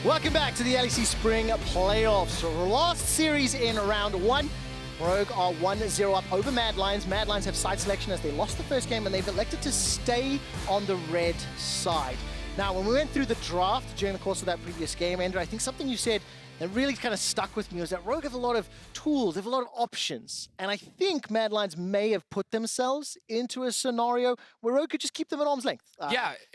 Welcome back to the LEC Spring Playoffs. Last series in round one. Rogue are 1-0 up over Mad Lions. Mad Lions have side selection as they lost the first game and they've elected to stay on the red side. Now, when we went through the draft during the course of that previous game, Andrew, I think something you said that really kind of stuck with me was that Rogue have a lot of tools, they have a lot of options. And I think Mad Lions may have put themselves into a scenario where Rogue could just keep them at arm's length. The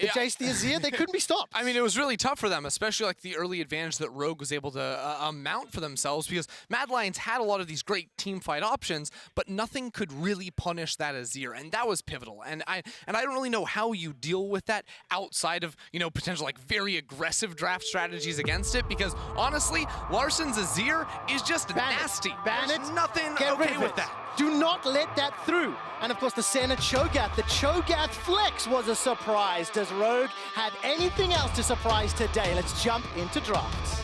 Jace, the Azir, they couldn't be stopped. I mean, it was really tough for them, especially like the early advantage that Rogue was able to mount for themselves, because Mad Lions had a lot of these great team fight options, but nothing could really punish that Azir, and that was pivotal. And I don't really know how you deal with that outside of, you know, potential like very aggressive draft strategies against it, because honestly, Larssen's Azir is just nasty. Ban There's it. nothing Get rid okay of with it. that. Do not let that through. And of course, the Senna Cho'Gath. The Cho'Gath flex was a surprise. Does Rogue have anything else to surprise today? Let's jump into drafts.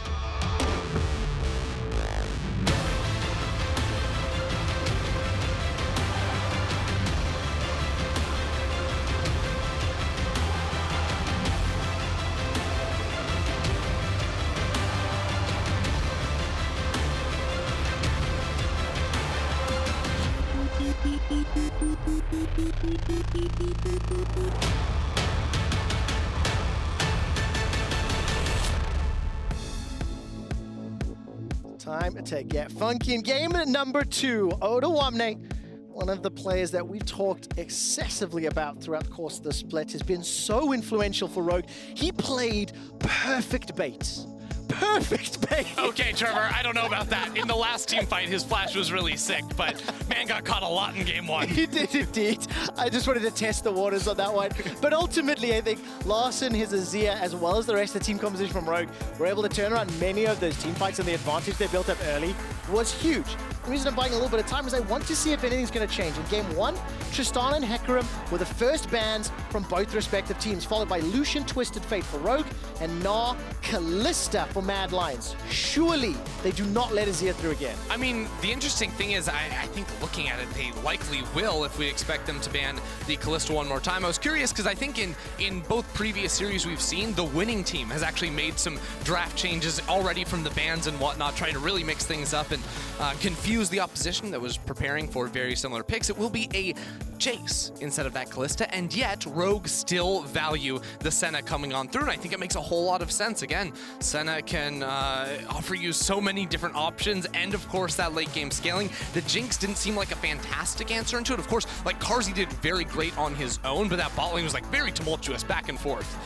Time to get funky in game number 2. Odoamne, one of the players that we've talked excessively about throughout the course of the split, has been so influential for Rogue. He played perfect bait. Perfect bait. Okay, Trevor, I don't know about that. In the last team fight, his flash was really sick, but man got caught a lot in game 1. He did indeed. I just wanted to test the waters on that one. But ultimately, I think Larssen, his Azir, as well as the rest of the team composition from Rogue, were able to turn around many of those team fights, and the advantage they built up early was huge. The reason I'm buying a little bit of time is I want to see if anything's going to change. In game 1, Tristan and Hecarim were the first bans from both respective teams, followed by Lucian Twisted Fate for Rogue and Gnar Kalista for Mad Lions. Surely they do not let Azir through again. I mean, the interesting thing is, I think looking at it, they likely will if we expect them to ban the Kalista one more time. I was curious because I think in both previous series we've seen, the winning team has actually made some draft changes already from the bans and whatnot, trying to really mix things up and confuse the opposition that was preparing for very similar picks. It will be a Jace instead of that Kalista, and yet Rogue still value the Senna coming on through, and I think it makes a whole lot of sense. Again, Senna can offer you so many different options, and of course that late game scaling. The Jinx didn't seem like a fantastic answer into it. Of course, like Carzzy did very great on his own, but that bot lane was like very tumultuous back and forth.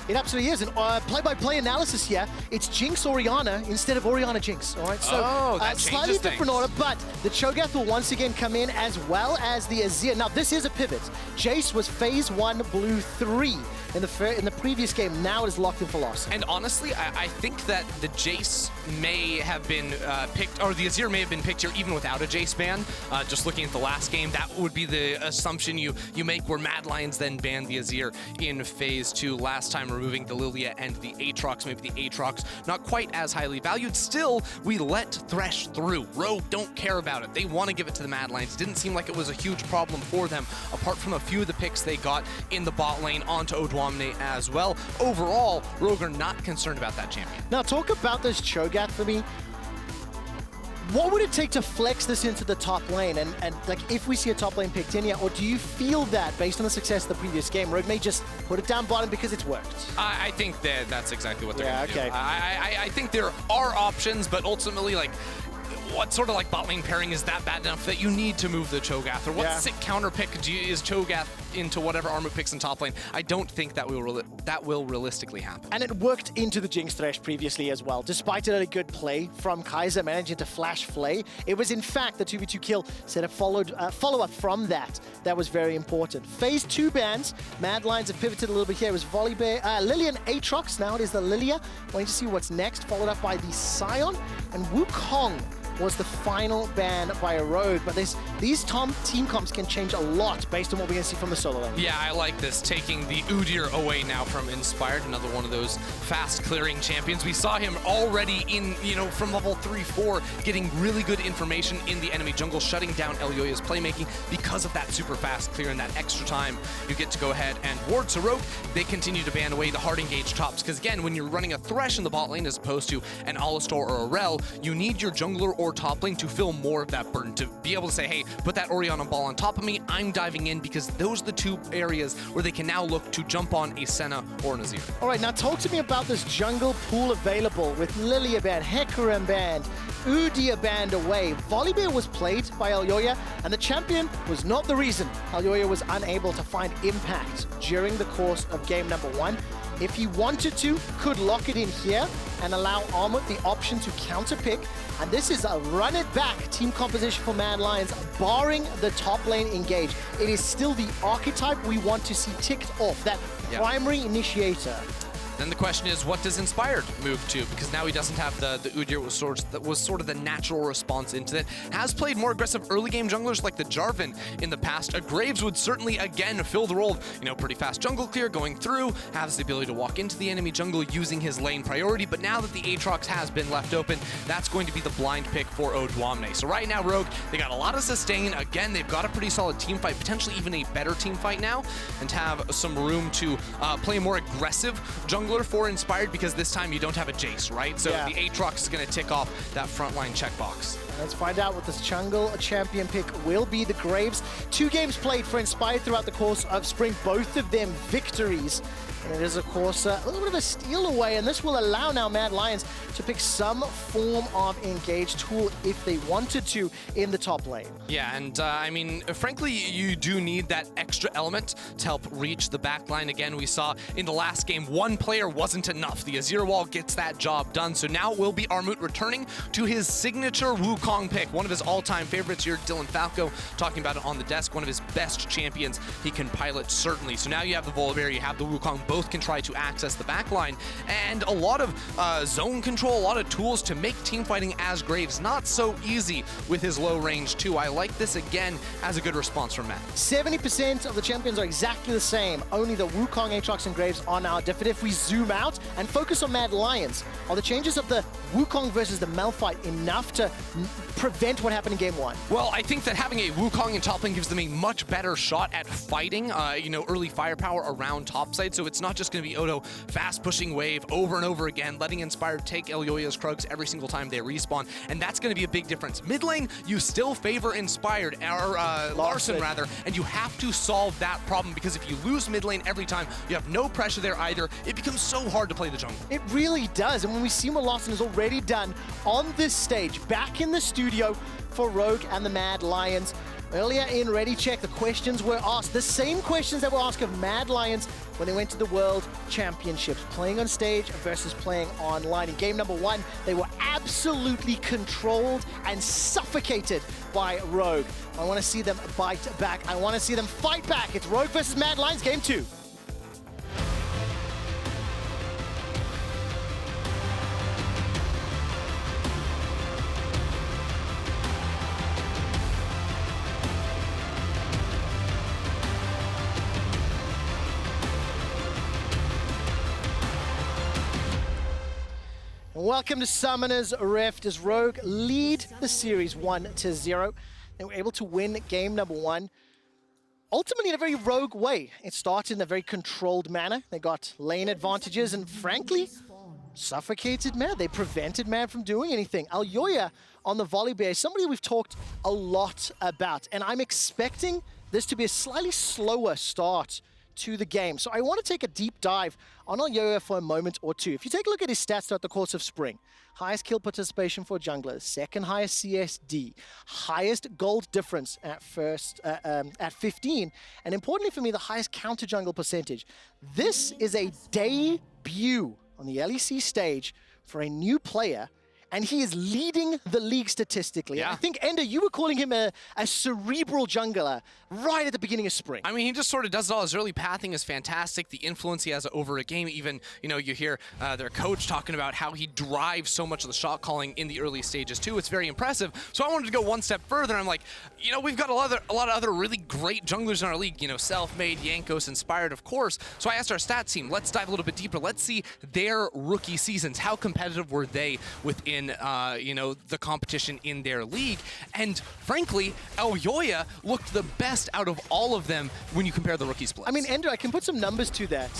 It absolutely is. And play-by-play analysis here, it's Jinx Orianna instead of Orianna Jinx. All right, so slightly different order, but the Cho'Gath will once again come in as well as the Azir. Now, this is a pivot. Jace was phase 1 blue 3 in the previous game. Now it is locked in for Larssen. And honestly, I think that the Jace may have been picked, or the Azir may have been picked here even without a Jace ban. Just looking at the last game, that would be the assumption you make, where Mad Lions then banned the Azir in phase 2 last time, removing the Lilia and the Aatrox. Maybe the Aatrox not quite as highly valued. Still, we let Thresh through. Rogue don't care about it. They want to give it to the Mad Lions. Didn't seem like it was a huge problem for them, apart from a few of the picks they got in the bot lane onto Odoamne as well. Overall, Rogue are not concerned about that champion. Now, talk about this Cho'Gath for me. What would it take to flex this into the top lane? And like, if we see a top lane picked in here, or do you feel that based on the success of the previous game, Rogue may just put it down bottom because it's worked? I think that's exactly what they're going to do. Okay. I think there are options, but ultimately, like, what sort of like bot lane pairing is that bad enough that you need to move the Cho'Gath? Or what sick counter pick is Cho'Gath into whatever Armut picks in top lane? I don't think that will realistically happen. And it worked into the Jinx Thresh previously as well. Despite a good play from Kaiser managing to flash Flay, it was in fact the 2v2 kill set a follow-up from that was very important. Phase 2 bans, Mad Lions have pivoted a little bit here. It was Volibear, Lilia and Aatrox. Now it is the Lilia. Waiting to see what's next, followed up by the Sion, and Wukong was the final ban by a Rogue, but there's these team comps can change a lot based on what we're going to see from the solo lane. Yeah, I like this, taking the Udyr away now from Inspired, another one of those fast clearing champions. We saw him already in, from level 3-4, getting really good information in the enemy jungle, shutting down Elyoya's playmaking because of that super fast clear and that extra time you get to go ahead and ward. So Rogue, they continue to ban away the hard engaged tops, because again, when you're running a Thresh in the bot lane as opposed to an Alistar or a Rel, you need your jungler or top lane to fill more of that burden, to be able to say, hey, put that Orianna ball on top of me, I'm diving in, because those are the two areas where they can now look to jump on a Senna or an Azir. All right, now talk to me about this jungle pool available with Lilia banned, Hecarim banned, Udyr banned away. Volibear was played by Elyoya, and the champion was not the reason Elyoya was unable to find impact during the course of game number 1. If he wanted to, could lock it in here and allow Armut the option to counter pick. And this is a run it back team composition for Mad Lions, barring the top lane engage. It is still the archetype we want to see ticked off, that primary initiator. Then the question is, what does Inspired move to? Because now he doesn't have the Udyr that was sort of the natural response into that. Has played more aggressive early game junglers like the Jarvan in the past. A Graves would certainly again fill the role of, pretty fast jungle clear going through, has the ability to walk into the enemy jungle using his lane priority. But now that the Aatrox has been left open, that's going to be the blind pick for Odoamne. So right now, Rogue, they got a lot of sustain. Again, they've got a pretty solid team fight, potentially even a better team fight now, and have some room to play more aggressive jungler for Inspired, because this time you don't have a Jace, right? So the Aatrox is going to tick off that frontline checkbox. Let's find out what this jungle champion pick will be. The Graves, 2 games played for Inspired throughout the course of spring, both of them victories. And it is, of course, a little bit of a steal away, and this will allow now Mad Lions to pick some form of engage tool if they wanted to in the top lane. Yeah, and I mean, frankly, you do need that extra element to help reach the back line. Again, we saw in the last game, one player wasn't enough. The Azir wall gets that job done, so now it will be Armut returning to his signature Wukong pick, one of his all-time favorites here, Dylan Falco, talking about it on the desk, one of his best champions he can pilot, certainly. So now you have the Volibear, you have the Wukong, both can try to access the backline, and a lot of zone control, a lot of tools to make team fighting as Graves not so easy with his low range too. I like this again as a good response from Matt. 70% of the champions are exactly the same. Only the Wukong, Aatrox, and Graves are now different. If we zoom out and focus on Mad Lions, are the changes of the Wukong versus the Malphite enough to prevent what happened in game 1? Well, I think that having a Wukong in top lane gives them a much better shot at fighting, early firepower around topside. So it's not just going to be Odo fast pushing wave over and over again, letting Inspired take Elyoya's Krugs every single time they respawn, and that's going to be a big difference. Mid lane, you still favor Inspired, or Larssen rather, and you have to solve that problem, because if you lose mid lane every time, you have no pressure there either. It becomes so hard to play the jungle. It really does, and when we see what Larssen has already done on this stage, back in the studio for Rogue and the Mad Lions, earlier in Ready Check, the questions were asked, the same questions that were asked of Mad Lions when they went to the World Championships, playing on stage versus playing online. In game number 1, they were absolutely controlled and suffocated by Rogue. I want to see them bite back. I want to see them fight back. It's Rogue versus Mad Lions, game 2. Welcome to Summoner's Rift as Rogue lead the series 1-0. They were able to win game number 1, ultimately in a very Rogue way. It started in a very controlled manner. They got lane advantages and frankly, suffocated Mad. They prevented Mad from doing anything. Elyoya on the Volibear is somebody we've talked a lot about, and I'm expecting this to be a slightly slower start to the game. So I want to take a deep dive on Elyoya for a moment or two. If you take a look at his stats throughout the course of spring, highest kill participation for junglers, second highest CSD, highest gold difference at 15, and importantly for me, the highest counter jungle percentage. This is a debut on the LEC stage for a new player, and he is leading the league statistically. Yeah. I think, Ender, you were calling him a cerebral jungler right at the beginning of spring. I mean, he just sort of does it all. His early pathing is fantastic. The influence he has over a game, even, you know, you hear their coach talking about how he drives so much of the shot calling in the early stages too. It's very impressive. So I wanted to go one step further. I'm like, you know, we've got a lot of other really great junglers in our league, you know, Self-Made, Jankos, Inspired, of course. So I asked our stats team, let's dive a little bit deeper. Let's see their rookie seasons. How competitive were they within, you know, the competition in their league? And frankly, Elyoya looked the best out of all of them when you compare the rookie splits. I mean, Ender, I can put some numbers to that.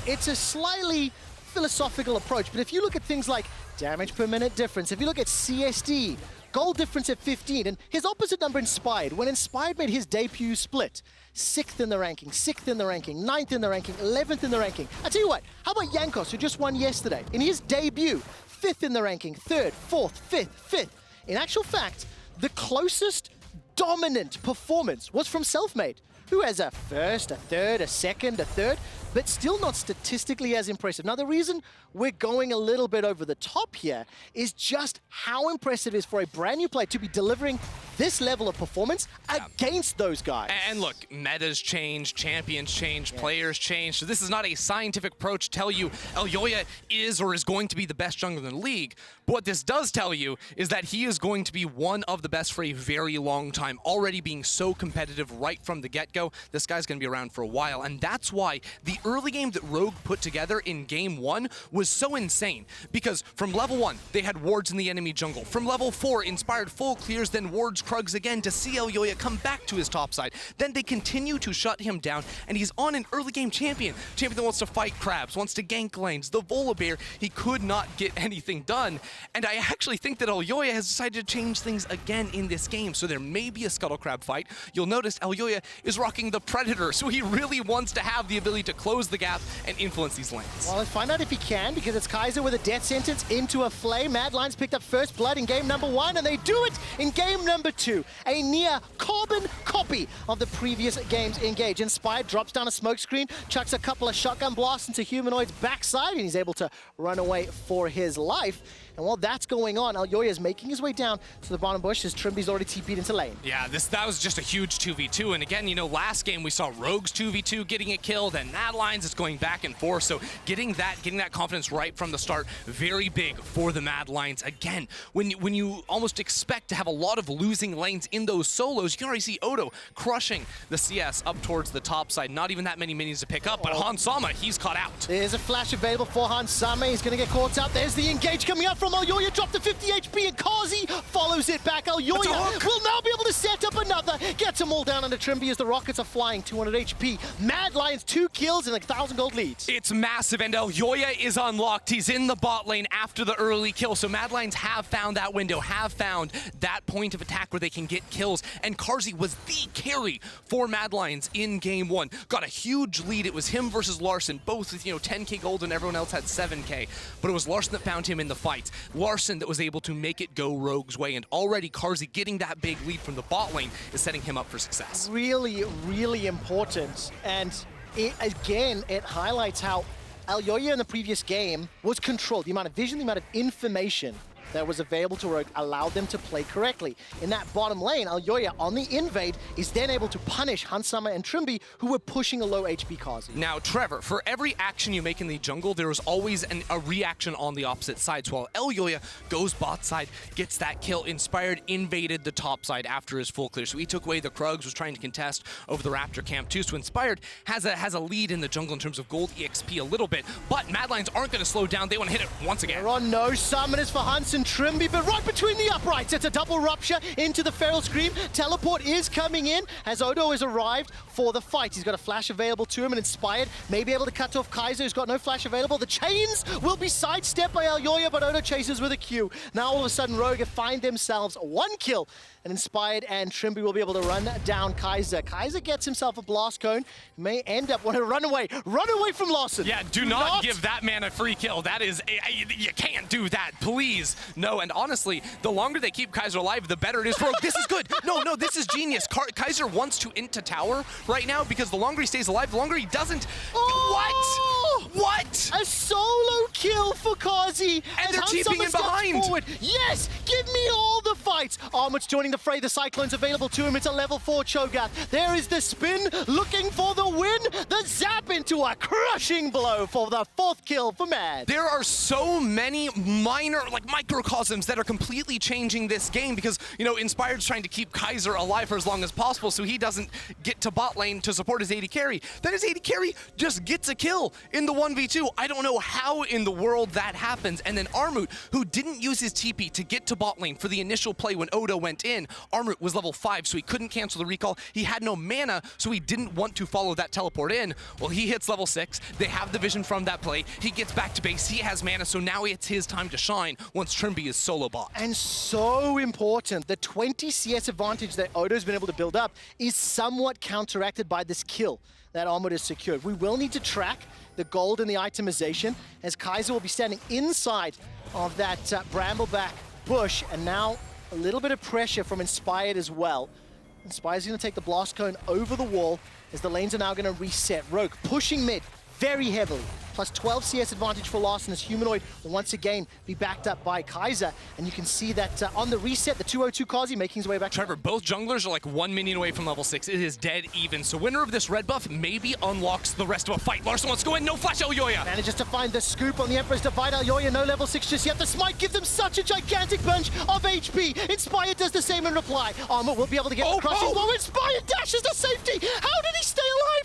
It's a slightly philosophical approach, but if you look at things like damage per minute difference, if you look at CSD, goal difference at 15, and his opposite number, Inspired. When Inspired made his debut split, 6th in the ranking, 6th in the ranking, 9th in the ranking, 11th in the ranking. I tell you what, how about Jankos, who just won yesterday? In his debut, 5th in the ranking, 3rd, 4th, 5th, 5th. In actual fact, the closest dominant performance was from Self-Made, who has a 1st, a 3rd, a 2nd, a 3rd, but still not statistically as impressive. Now, the reason we're going a little bit over the top here is just how impressive it is for a brand new player to be delivering this level of performance against those guys. And look, metas change, champions change, players change. So this is not a scientific approach to tell you Elyoya is or is going to be the best jungler in the league. But what this does tell you is that he is going to be one of the best for a very long time, already being so competitive right from the get-go. This guy's going to be around for a while, and that's why the early game that Rogue put together in game 1 was so insane, because from level 1, they had wards in the enemy jungle. From level 4, Inspired full clears, then wards Krugs again to see Elyoya come back to his top side. Then they continue to shut him down, and he's on an early game champion. Champion that wants to fight crabs, wants to gank lanes, the Volibear. He could not get anything done, and I actually think that Elyoya has decided to change things again in this game, so there may be a Scuttle Crab fight. You'll notice Elyoya is rocking the Predator, so he really wants to have the ability to close the gap and influence these lanes. Well, let's find out if he can, because it's Kaiser with a death sentence into a flame. Mad Lions picked up first blood in game number 1, and they do it in game number 2. A near carbon copy of the previous game's engage. Inspired drops down a smoke screen, chucks a couple of shotgun blasts into Humanoid's backside, and he's able to run away for his life. And while that's going on, Elyoya is making his way down to the bottom bush as Trymbi's already TP'd into lane. Yeah, that was just a huge 2v2. And again, you know, last game we saw Rogue's 2v2 getting it killed, and Mad Lions is going back and forth. So getting that confidence right from the start, very big for the Mad Lions. Again, when you almost expect to have a lot of losing lanes in those solos, you can already see Odo crushing the CS up towards the top side. Not even that many minions to pick up, but Hansama, he's caught out. There's a flash available for Hansama. He's going to get caught out. There's the engage coming up from Elyoya, dropped to 50 HP, and Carzzy follows it back. Elyoya will now be able to set up another. Gets them all down under Trymbi as the rockets are flying, 200 HP. Mad Lions, 2 kills and 1,000 gold leads. It's massive, and Elyoya is unlocked. He's in the bot lane after the early kill, so Mad Lions have found that window, have found that point of attack where they can get kills, and Carzzy was the carry for Mad Lions in game 1. Got a huge lead. It was him versus Larssen, both with, you know, 10k gold and everyone else had 7k, but it was Larssen that found him in the fight. Larssen that was able to make it go Rogue's way, and already Carzzy getting that big lead from the bot lane is setting him up for success. Really, really important, and it highlights how Elyoya in the previous game was controlled. The amount of vision, the amount of information that was available to Rogue allowed them to play correctly. In that bottom lane, Elyoya on the invade is then able to punish Hansama and Trymbi, who were pushing a low HP Carzzy. Now, Trevor, for every action you make in the jungle, there is always a reaction on the opposite side. So while Elyoya goes bot side, gets that kill, Inspired invaded the top side after his full clear. So he took away the Krugs, was trying to contest over the Raptor camp too. So Inspired has a lead in the jungle in terms of gold EXP a little bit, but Mad Lions aren't going to slow down. They want to hit it once again. There are no summoners for Hansen Trymbi, but right between the uprights, it's a double rupture into the Feral Scream. Teleport is coming in as Odo has arrived for the fight. He's got a flash available to him, and Inspired may be able to cut off Kaiser, who's got no flash available. The chains will be sidestepped by Elyoya, but Odo chases with a Q. Now all of a sudden Rogue find themselves 1 kill, and Inspired and Trymbi will be able to run down Kaiser. Kaiser gets himself a blast cone, may end up wanting to run away from Larssen. Yeah, do not give that man a free kill. That is, you can't do that, please. No, and honestly, the longer they keep Kaiser alive, the better it is for Rogue. This is good. No, this is genius. Kaiser wants to into tower right now because the longer he stays alive, the longer he doesn't. Oh! What? A solo kill for Carzzy. And they're keeping him behind. Forward. Yes, give me all the fights. Armut's joining the fray. The Cyclone's available to him. It's a level 4 Cho'Gath. There is the spin, looking for the win. The zap into a crushing blow for the 4th kill for Mad. There are so many minor, microcosms that are completely changing this game because, Inspired's trying to keep Kaiser alive for as long as possible so he doesn't get to bot lane to support his AD carry. Then his AD carry just gets a kill in the 1v2. I don't know how in the world that happens. And then Armut, who didn't use his TP to get to bot lane for the initial play when Odo went in, Armut was level 5, so he couldn't cancel the recall. He had no mana, so he didn't want to follow that teleport in. Well, he hits level 6. They have the vision from that play. He gets back to base. He has mana, so now it's his time to shine once Trymbi is solo bot. And so important, the 20 CS advantage that Odo's been able to build up is somewhat counteracted by this kill that Armut has secured. We will need to track the gold and the itemization as Kaiser will be standing inside of that Brambleback bush, and now a little bit of pressure from Inspired as well. Inspired's going to take the Blast Cone over the wall as the lanes are now going to reset. Rogue pushing mid very heavily. Plus 12 CS advantage for Larssen as Humanoid will once again be backed up by Kaiser. And you can see that on the reset, the 202 Carzzy making his way back. Trevor, both junglers are like 1 minion away from level 6. It is dead even. So winner of this red buff maybe unlocks the rest of a fight. Larssen wants to go in. No flash, Elyoya. Manages to find the scoop on the Emperor's Divide. Elyoya, no level 6 just yet. The smite gives them such a gigantic bunch of HP. Inspired does the same in reply. Armut will be able to get the crushing blow. Inspired dashes to safety. How did he stay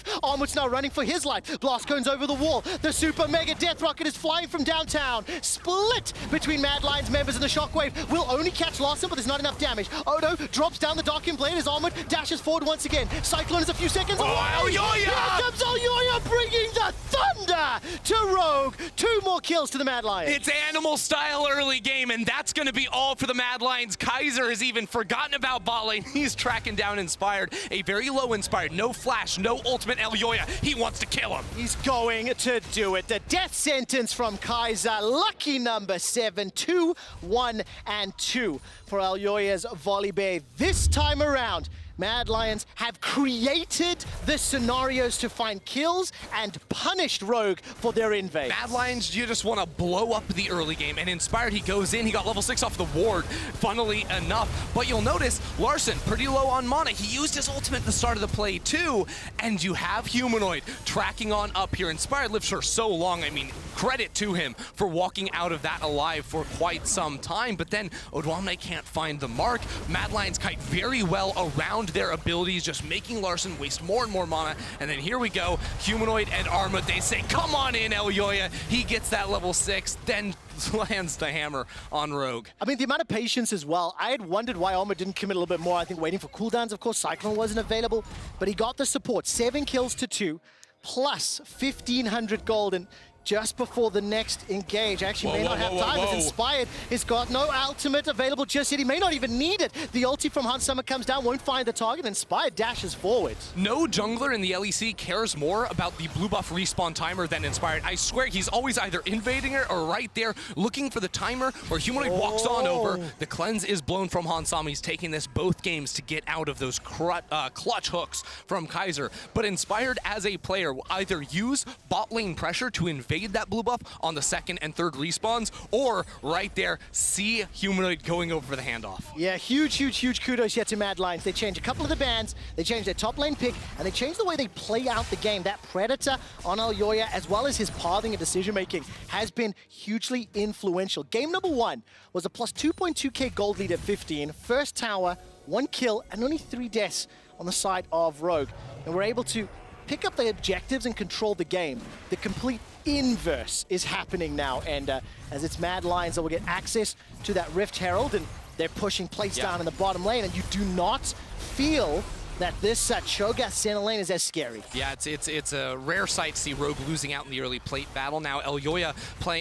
alive? Armut's now running for his life. Blast Cone's over the wall. The super mega death rocket is flying from downtown. Split between Mad Lions members, and the shockwave will only catch Larssen, but there's not enough damage. Odo drops down the Darkened Blade as Armut dashes forward once again. Cyclone is a few seconds away. Elyoya! Here comes Elyoya, bringing the thunder to Rogue. 2 more kills to the Mad Lions. It's animal style early game, and that's going to be all for the Mad Lions. Kaiser has even forgotten about bot lane. He's tracking down Inspired. A very low Inspired. No flash, no ultimate Elyoya. He wants to kill him. He's going to do it. The death sentence from Kaiser. Lucky number 7. 2, 1, and 2 for Elyoya's Volibear. This time around, Mad Lions have created the scenarios to find kills and punished Rogue for their invade. Mad Lions, you just want to blow up the early game, and Inspired, he goes in, he got level 6 off the ward, funnily enough. But you'll notice, Larssen, pretty low on mana. He used his ultimate at the start of the play too, and you have Humanoid tracking on up here. Inspired lives for so long, I mean, credit to him for walking out of that alive for quite some time, but then Odoamne can't find the mark. Mad Lions kite very well around their abilities, just making Larssen waste more and more mana. And then here we go, Humanoid and Armut, they say, come on in, Elyoya. He gets that level 6, then lands the hammer on Rogue. I mean, the amount of patience as well. I had wondered why Armut didn't commit a little bit more. I think waiting for cooldowns, of course, Cyclone wasn't available, but he got the support. 7 kills to 2, plus 1,500 gold, and just before the next engage. Actually, may not have time as Inspired has got no ultimate available just yet. He may not even need it. The ulti from Hans Summer comes down, won't find the target. Inspired dashes forward. No jungler in the LEC cares more about the blue buff respawn timer than Inspired. I swear he's always either invading it or right there looking for the timer where Humanoid walks on over. The cleanse is blown from Hans Summer. He's taking this both games to get out of those clutch hooks from Kaiser. But Inspired as a player will either use bot lane pressure to invade that blue buff on the 2nd and 3rd respawns, or right there, see Humanoid going over for the handoff. Yeah, huge kudos yet to Mad Lions. They change a couple of the bans, they change their top lane pick, and they change the way they play out the game. That Predator on Elyoya, as well as his pathing and decision-making, has been hugely influential. Game number 1 was a plus 2.2k gold lead at 15, first tower, 1 kill, and only 3 deaths on the side of Rogue. And we're able to pick up the objectives and control the game. The complete inverse is happening now, and as it's Mad Lions that will get access to that Rift Herald, and they're pushing plates down in the bottom lane, and you do not feel that this Cho'Gath Senna lane is as scary. Yeah, it's a rare sight to see Rogue losing out in the early plate battle. Now Elyoya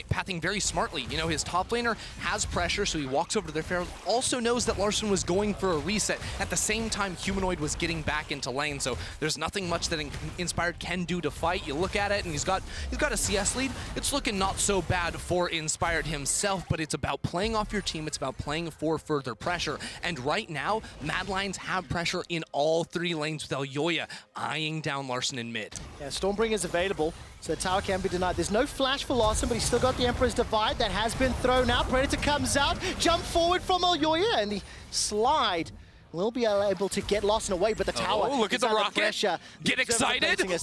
pathing very smartly. You know, his top laner has pressure, so he walks over to their fair. Also knows that Larssen was going for a reset. At the same time, Humanoid was getting back into lane, so there's nothing much that Inspired can do to fight. You look at it, and he's got a CS lead. It's looking not so bad for Inspired himself, but it's about playing off your team. It's about playing for further pressure. And right now, Mad Lions have pressure in all 3 lanes with Elyoya eyeing down Larssen in mid. Yeah, Stormbringer is available, so the tower can be denied. There's no flash for Larssen, but he's still got the Emperor's Divide that has been thrown out. Predator comes out, jump forward from Elyoya, and the slide will be able to get Larssen away, but the tower... Oh, look at the rocket! Pressure. Get excited! They're baiting us.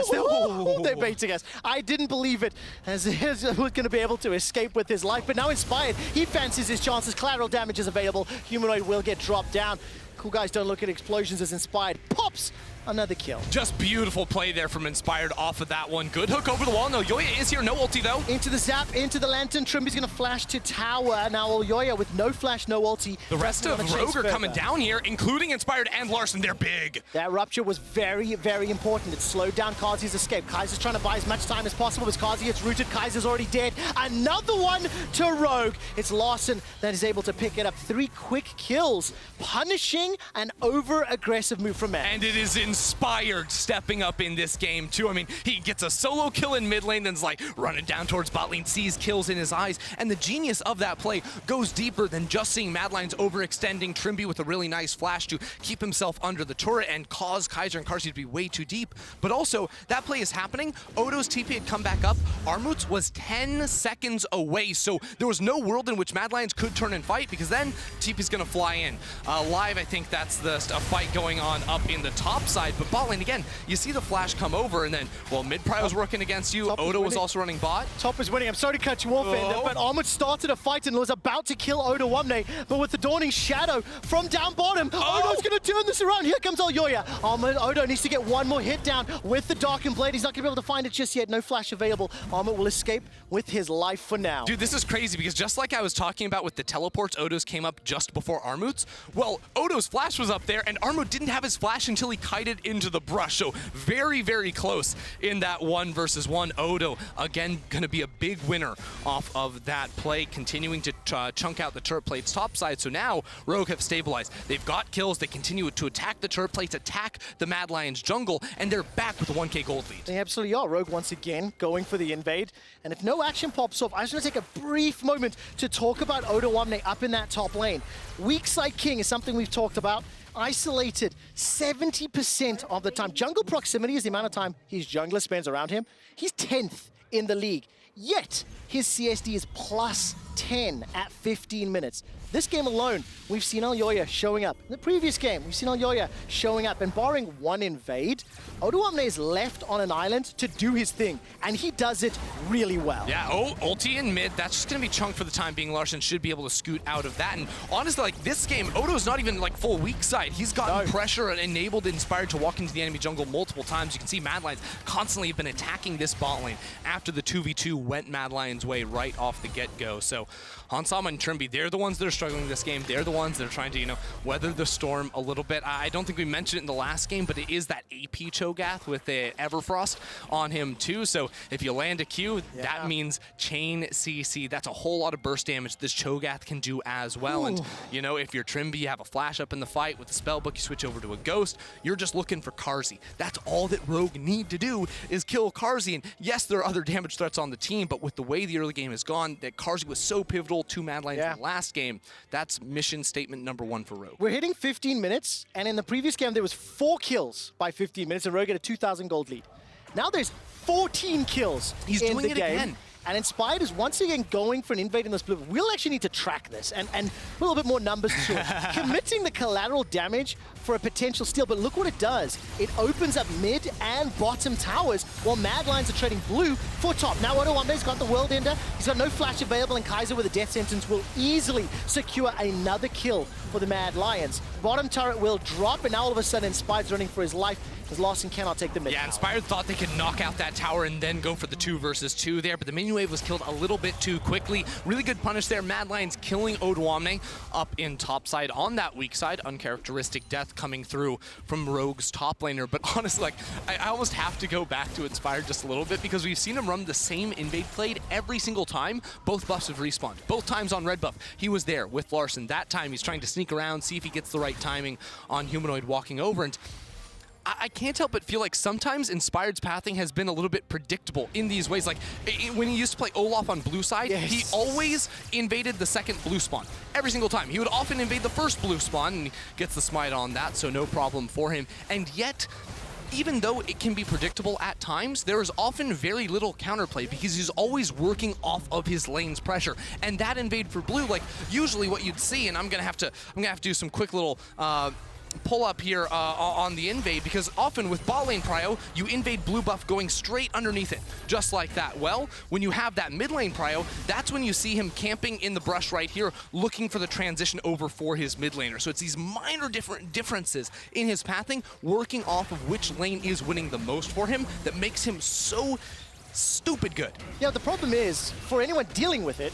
They're baiting us. I didn't believe it, as he was going to be able to escape with his life, but now Inspired, he fancies his chances. Collateral damage is available. Humanoid will get dropped down. Cool guys don't look at explosions as Inspired pops another kill. Just beautiful play there from Inspired off of that one. Good hook over the wall. No, Elyoya is here. No ulti, though. Into the zap, into the lantern. Trymbi's going to flash to tower. Now Elyoya with no flash, no ulti. The rest of Rogue are coming down here, including Inspired and Larssen. They're big. That rupture was very, very important. It slowed down Carzzy's escape. Kaiser's trying to buy as much time as possible as Carzzy gets rooted. Kaiser's already dead. Another one to Rogue. It's Larssen that is able to pick it up. 3 quick kills, punishing an over-aggressive move from Mad. And it is Inspired stepping up in this game, too. I mean, he gets a solo kill in mid lane, then's like running down towards bot lane, sees kills in his eyes, and the genius of that play goes deeper than just seeing Mad Lions overextending Trymbi with a really nice flash to keep himself under the turret and cause Kaiser and Carzzy to be way too deep. But also, that play is happening. Odo's TP had come back up. Armut's was 10 seconds away, so there was no world in which Mad Lions could turn and fight, because then TP's gonna fly in. Live, I think that's a fight going on up in the top side, but bot lane, again, you see the flash come over, and then, well, mid prio was working against you. Odo was also running bot. Top is winning. I'm sorry to cut you off, Ender, but Armut started a fight and was about to kill Odoamne, but with the dawning shadow from down bottom, Odo's going to turn this around. Here comes Elyoya. Odo needs to get one more hit down with the Darkened Blade. He's not going to be able to find it just yet. No flash available. Armut will escape with his life for now. Dude, this is crazy, because just like I was talking about with the teleports, Odo's came up just before Armut's. Well, Odo's flash was up there, and Armut didn't have his flash until he kited into the brush. So very, very close in that 1 versus 1. Odo, again, going to be a big winner off of that play, continuing to chunk out the turret plates top side. So now Rogue have stabilized. They've got kills. They continue to attack the turret plates, attack the Mad Lions jungle, and they're back with a 1k gold lead. They absolutely are. Rogue once again going for the invade. And if no action pops off, I just want to take a brief moment to talk about Odoamne up in that top lane. Weak side king is something we've talked about. Isolated 70% of the time. Jungle proximity is the amount of time his jungler spends around him. He's 10th in the league. Yet, his CSD is plus 10 at 15 minutes. This game alone, we've seen Elyoya showing up. In the previous game, we've seen Elyoya showing up. And barring one invade, Odoamne is left on an island to do his thing. And he does it really well. Yeah, ulti in mid. That's just going to be chunked for the time being. Larssen should be able to scoot out of that. And honestly, like this game, Odo's not even like full weak side. He's gotten pressure and enabled Inspired to walk into the enemy jungle multiple times. You can see Mad Lions constantly have been attacking this bot lane after the 2v2 went Mad Lions' way right off the get-go. So Hansama and Trymbi, they're the ones that are struggling this game. They're the ones that are trying to, you know, weather the storm a little bit. I don't think we mentioned it in the last game, but it is that AP Cho'Gath with the Everfrost on him too. So if you land a Q, that means chain CC. That's a whole lot of burst damage this Cho'Gath can do as well. And, you know, if you're Trymbi, you have a flash up in the fight with the spellbook, you switch over to a ghost, you're just looking for Carzzy. That's all that Rogue need to do is kill Carzzy. And yes, there are other damage threats on the team, but with the way the early game has gone, that Carzzy was so pivotal to Mad Lions in the last game, that's mission statement #1 for Rogue. We're hitting 15 minutes, and in the previous game, there was 4 kills by 15 minutes, and Rogue had a 2,000 gold lead. Now there's 14 kills in the game. Again. And Inspired is once again going for an invade in the split. We'll actually need to track this and a little bit more numbers to it. Committing the collateral damage for a potential steal, but look what it does. It opens up mid and bottom towers while Mad Lions are trading blue for top. Now Odoamne's got the World Ender. He's got no flash available, and Kaiser with a death sentence will easily secure another kill for the Mad Lions. Bottom turret will drop, and now all of a sudden Inspired's running for his life. because Larssen cannot take the mid. Yeah, Inspired thought they could knock out that tower and then go for the 2 versus 2 there, but the minion wave was killed a little bit too quickly. Really good punish there. Mad Lions killing Odoamne up in top side. On that weak side, uncharacteristic death coming through from Rogue's top laner. But honestly, like, I almost have to go back to Inspired just a little bit because we've seen him run the same invade play every single time. Both buffs have respawned. Both times on red buff, he was there with Larssen. That time, he's trying to sneak around, see if he gets the right timing on Humanoid walking over. And I can't help but feel like sometimes Inspired's pathing has been a little bit predictable in these ways. Like, when he used to play Olaf on blue side, yes, he always invaded the second blue spawn. Every single time. He would often invade the first blue spawn, and he gets the smite on that, so no problem for him. And yet, even though it can be predictable at times, there is often very little counterplay because he's always working off of his lane's pressure. And that invade for blue, like, usually what you'd see, and I'm gonna have to do some quick little pull up here on the invade, because often with bot lane prio, you invade blue buff going straight underneath it, just like that. Well, when you have that mid lane prio, that's when you see him camping in the brush right here, looking for the transition over for his mid laner. So it's these minor differences in his pathing, working off of which lane is winning the most for him, that makes him so stupid good. Yeah, the problem is, for anyone dealing with it,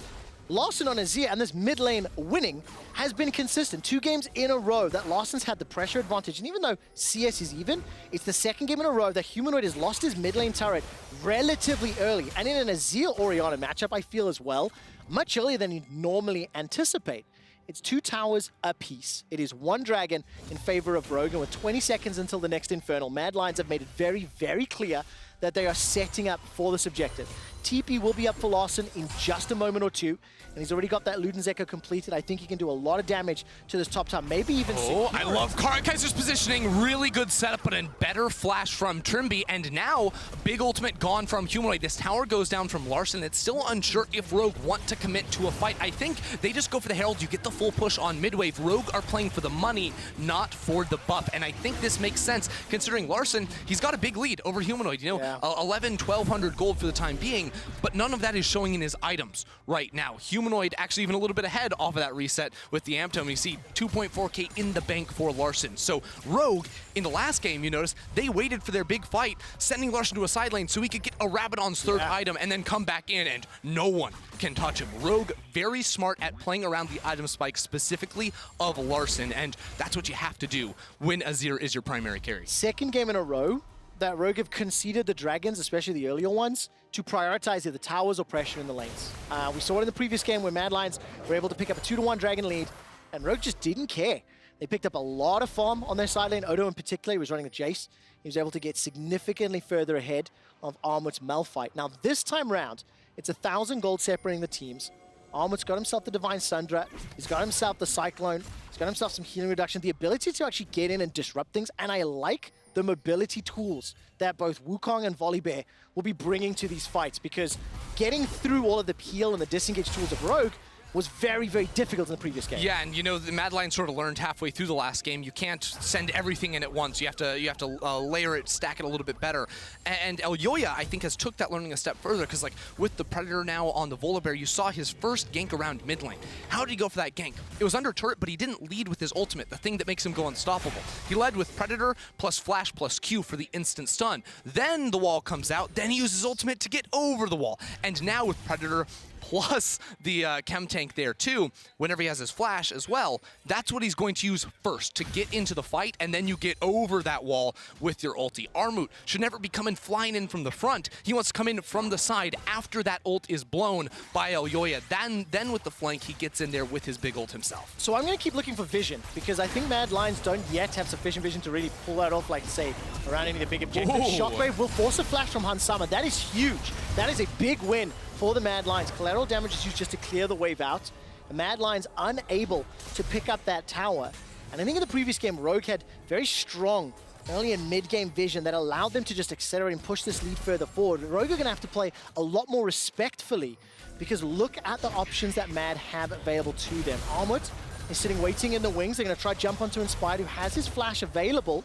Larssen on Azir and this mid lane winning has been consistent. 2 games in a row that Larsen's had the pressure advantage. And even though CS is even, it's the 2nd game in a row that Humanoid has lost his mid lane turret relatively early. And in an Azir Orianna matchup, I feel as well, much earlier than you'd normally anticipate. It's 2 towers apiece. It is 1 dragon in favor of Rogue, and with 20 seconds until the next Infernal, Mad Lions have made it very, very clear that they are setting up for this objective. TP will be up for Larssen in just a moment or two, and he's already got that Luden's Echo completed. I think he can do a lot of damage to this top tower, maybe even Oh, I love Kaiser's positioning. Really good setup, but a better flash from Trymbi, and now big ultimate gone from Humanoid. This tower goes down from Larssen. It's still unsure if Rogue want to commit to a fight. I think they just go for the Herald. You get the full push on mid-wave. Rogue are playing for the money, not for the buff, and I think this makes sense considering Larssen, he's got a big lead over Humanoid. You know, yeah. 1,200 gold for the time being, but none of that is showing in his items right now. Humanoid actually even a little bit ahead off of that reset with the Amp Tome. You see 2.4k in the bank for Larssen. So Rogue, in the last game, you notice, they waited for their big fight, sending Larssen to a side lane so he could get a Rabadon's 3rd item and then come back in, and no one can touch him. Rogue, very smart at playing around the item spike specifically of Larssen, and that's what you have to do when Azir is your primary carry. 2nd game in a row that Rogue have conceded the dragons, especially the earlier ones, to prioritize either towers or pressure in the lanes. We saw it in the previous game where Mad Lions were able to pick up a 2-1 dragon lead, and Rogue just didn't care. They picked up a lot of farm on their side lane. Odo in particular, he was running the Jace. He was able to get significantly further ahead of Armut's Malphite. Now this time round, it's 1,000 gold separating the teams. Armut's got himself the Divine Sundra. He's got himself the Cyclone. He's got himself some healing reduction, the ability to actually get in and disrupt things, and I like the mobility tools that both Wukong and Volibear will be bringing to these fights, because getting through all of the peel and the disengage tools of Rogue was very, very difficult in the previous game. Yeah, and you know, the Mad Lions sort of learned halfway through the last game, you can't send everything in at once. You have to layer it, stack it a little bit better. And Elyoya, I think, has took that learning a step further, because like with the Predator now on the Volibear, you saw his first gank around mid lane. How did he go for that gank? It was under turret, but he didn't lead with his ultimate, the thing that makes him go unstoppable. He led with Predator plus Flash plus Q for the instant stun. Then the wall comes out, then he uses ultimate to get over the wall. And now with Predator plus the chem tank there too, whenever he has his flash as well, that's what he's going to use first to get into the fight, and then you get over that wall with your ulti. Armut should never be coming flying in from the front. He wants to come in from the side after that ult is blown by Elyoya. Then with the flank, he gets in there with his big ult himself. So I'm going to keep looking for vision, because I think Mad Lions don't yet have sufficient vision to really pull that off, like, say, around any of the big objectives. Ooh. Shockwave will force a flash from Hansama. That is huge. That is a big win for the Mad Lions. Collateral damage is used just to clear the wave out. The Mad Lions unable to pick up that tower. And I think in the previous game, Rogue had very strong early and mid-game vision that allowed them to just accelerate and push this lead further forward. Rogue are going to have to play a lot more respectfully, because look at the options that Mad have available to them. Armut is sitting waiting in the wings. They're going to try jump onto Inspired, who has his flash available.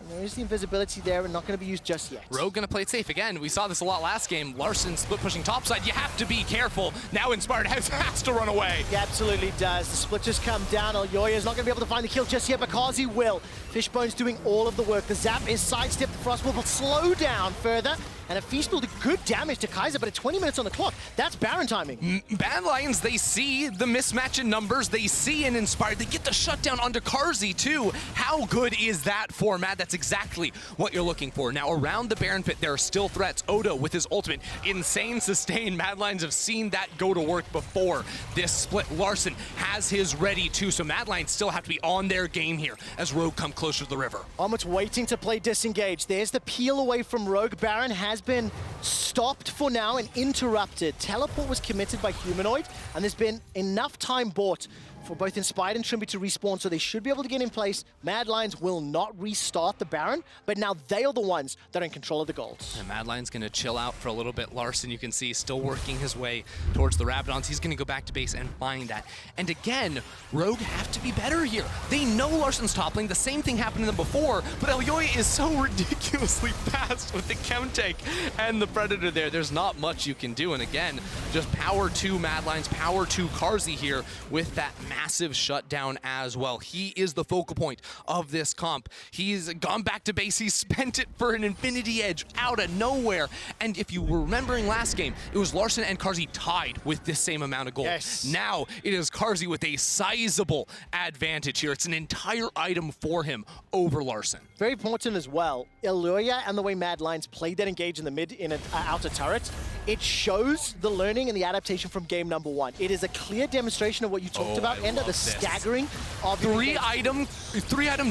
And there is the invisibility there and not going to be used just yet. Rogue going to play it safe again. We saw this a lot last game. Larssen split pushing topside. You have to be careful. Now Inspired has to run away. He absolutely does. The split just come down. Elyoya is not going to be able to find the kill just yet, but Carzzy will. Fishbone's doing all of the work. The zap is sidestepped. The Frostwolf will slow down further. And a Feast will do good damage to Kaiser, but at 20 minutes on the clock, that's Baron timing. Bad Lions, they see the mismatch in numbers. They see an Inspired. They get the shutdown onto Carzzy, too. How good is that for Mad? That's exactly what you're looking for. Now, around the Baron pit, there are still threats. Odo with his ultimate. Insane sustain. Mad Lions have seen that go to work before this split. Larssen has his ready, too, so Mad Lions still have to be on their game here as Rogue come closer to the river. Armut's waiting to play disengage. There's the peel away from Rogue. Baron has been stopped for now and interrupted. Teleport was committed by Humanoid, and there's been enough time bought for both Inspired and Trymbi to respawn, so they should be able to get in place. Mad Lions will not restart the Baron, but now they are the ones that are in control of the gold. And Mad Lion's going to chill out for a little bit. Larssen, you can see, still working his way towards the Rabadons. He's going to go back to base and find that. And again, Rogue have to be better here. They know Larssen's toppling. The same thing happened to them before, but Elyoya is so ridiculously fast with the Chem Take and the Predator there. There's not much you can do. And again, just power to Mad Lions, power to Carzzy here with that massive shutdown as well. He is the focal point of this comp. He's gone back to base. He's spent it for an Infinity Edge out of nowhere. And if you were remembering last game, it was Larssen and Carzzy tied with this same amount of gold. Yes. Now it is Carzzy with a sizable advantage here. It's an entire item for him over Larssen. Very important as well, Elyoya and the way Mad Lions played that engage in the mid in an outer turret, it shows the learning and the adaptation from game number 1. It is a clear demonstration of what you talked about, Ender, the staggering of three item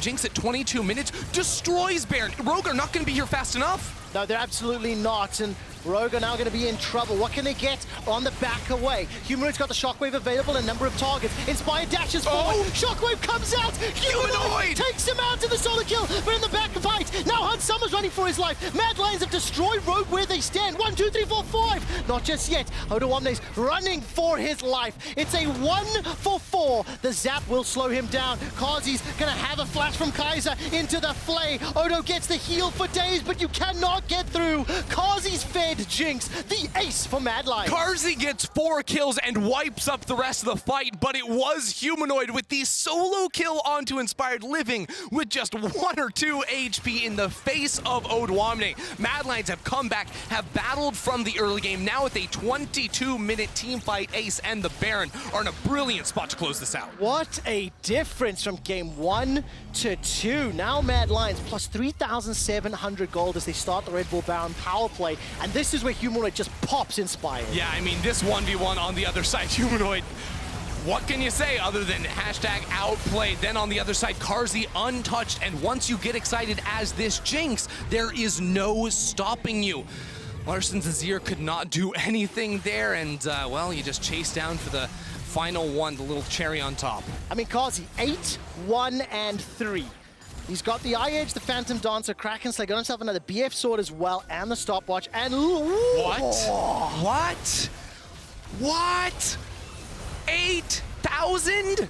Jinx at 22 minutes destroys Baron. Rogue are not going to be here fast enough. No, they're absolutely not, and Rogue are now going to be in trouble. What can they get on the back away? Humanoid's got the Shockwave available, a number of targets. Inspired dashes forward. Shockwave comes out. Humanoid takes him out to the solo kill, but in the back fight, now Hunt Summer's running for his life. Mad Lions have destroyed Rogue where they stand. 1, 2, 3, 4, 5. Not just yet. Odoamne's running for his life. It's a 1 for 4. The zap will slow him down. Carzzy's going to have a flash from Kaiser into the flay. Odo gets the heal for days, but you cannot get through. Carzzy's fed Jinx, the ace for Mad Lions. Carzzy gets 4 kills and wipes up the rest of the fight, but it was Humanoid with the solo kill onto Inspired, living with just 1 or 2 HP in the face of Odoamne. Mad Lions have come back, have battled from the early game. Now with a 22-minute team fight, Ace and the Baron are in a brilliant spot to close this out. What a difference from game 1 to 2. Now Mad Lions plus 3,700 gold as they start the Red Bull Baron power play, and this is where Humanoid just pops Inspired. Yeah, I mean, this 1v1 on the other side, Humanoid, what can you say other than hashtag outplayed? Then on the other side, Carzzy untouched, and once you get excited as this Jinx, there is no stopping you. Larssen's Azir could not do anything there, and well, you just chase down for the final one, the little cherry on top. I mean, Carzzy, 8, 1, and 3. He's got the Eye Edge, the Phantom Dancer, Kraken Slay, got himself another BF Sword as well, and the Stopwatch, and What? 8,000?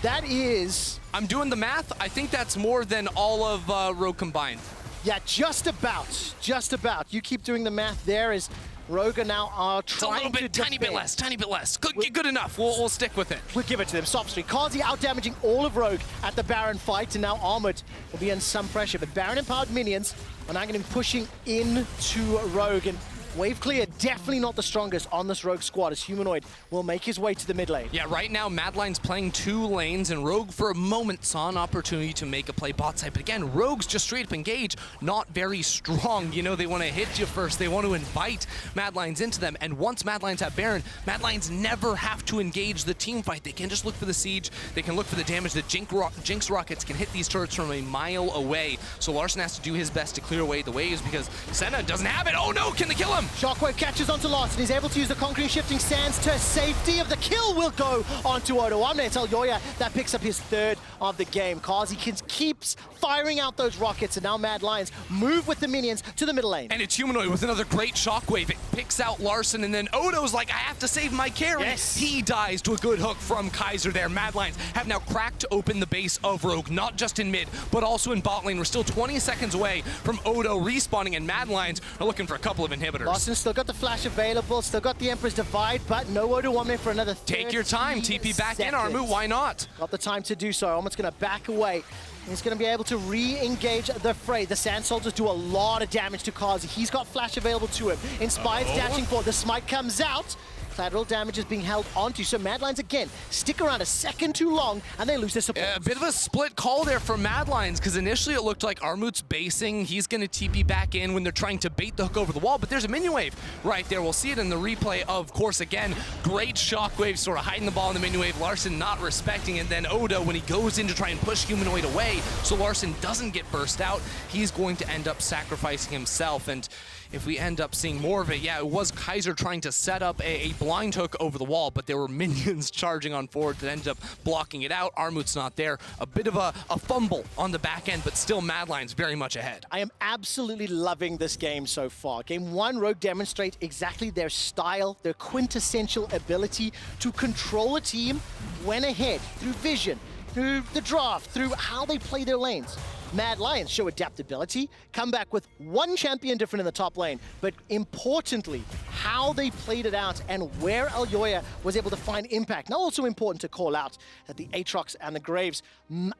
That is... I'm doing the math. I think that's more than all of Rogue combined. Yeah, just about. Just about. You keep doing the math there as Rogue now are trying to tiny bit less. Good enough. We'll stick with it. We'll give it to them. Stop streak. Carzzy out-damaging all of Rogue at the Baron fight, and now Armut will be in some pressure. But Baron-empowered minions are now going to be pushing into Rogue, and Wave clear, definitely not the strongest on this Rogue squad, as Humanoid will make his way to the mid lane. Yeah, right now, Mad Lions playing 2 lanes, and Rogue for a moment saw an opportunity to make a play bot side. But again, Rogue's just straight up engage, not very strong. You know, they want to hit you first. They want to invite Mad Lions into them. And once Mad Lions have Baron, Mad Lions never have to engage the team fight. They can just look for the siege. They can look for the damage. The Jinx rockets can hit these turrets from a mile away. So Larssen has to do his best to clear away the waves because Senna doesn't have it. Oh no, can they kill him? Shockwave catches onto Larssen. He's able to use the concrete shifting sands to safety. Of the kill will go onto Odoamne. It's Elyoya that picks up his third of the game. Carzzy keeps firing out those rockets, and now Mad Lions move with the minions to the middle lane. And it's Humanoid with another great shockwave. It picks out Larssen, and then Odo's like, I have to save my carry. Yes. He dies to a good hook from Kaiser there. Mad Lions have now cracked open the base of Rogue, not just in mid, but also in bot lane. We're still 20 seconds away from Odo respawning, and Mad Lions are looking for a couple of inhibitors. Larssen still got the flash available, still got the Emperor's Divide, but no Odoamne for another 30 Take your time, TP back in, Armut, why not? Got the time to do so. Armut's gonna back away. He's going to be able to re-engage the fray. The Sand Soldiers do a lot of damage to Carzzy. He's got flash available to him. Inspired's dashing forward. The smite comes out. Collateral damage is being held onto, so Mad Lions again stick around a second too long and they lose their support. A bit of a split call there for Mad Lions, because initially it looked like Armut's basing. He's going to TP back in when they're trying to bait the hook over the wall, but there's a minion wave right there. We'll see it in the replay, of course. Again, great shockwave, sort of hiding the ball in the minion wave. Larssen not respecting it. Then Odo, when he goes in to try and push Humanoid away so Larssen doesn't get burst out, he's going to end up sacrificing himself. And if we end up seeing more of it, yeah, it was Kaiser trying to set up a blind hook over the wall, but there were minions charging on forward that ended up blocking it out. Armut's not there. A bit of a fumble on the back end, but still Mad Lions very much ahead. I am absolutely loving this game so far. Game 1, Rogue demonstrate exactly their style, their quintessential ability to control a team when ahead, through vision, through the draft, through how they play their lanes. Mad Lions show adaptability, come back with one champion different in the top lane, but importantly, how they played it out and where Elyoya was able to find impact. Now also important to call out that the Aatrox and the Graves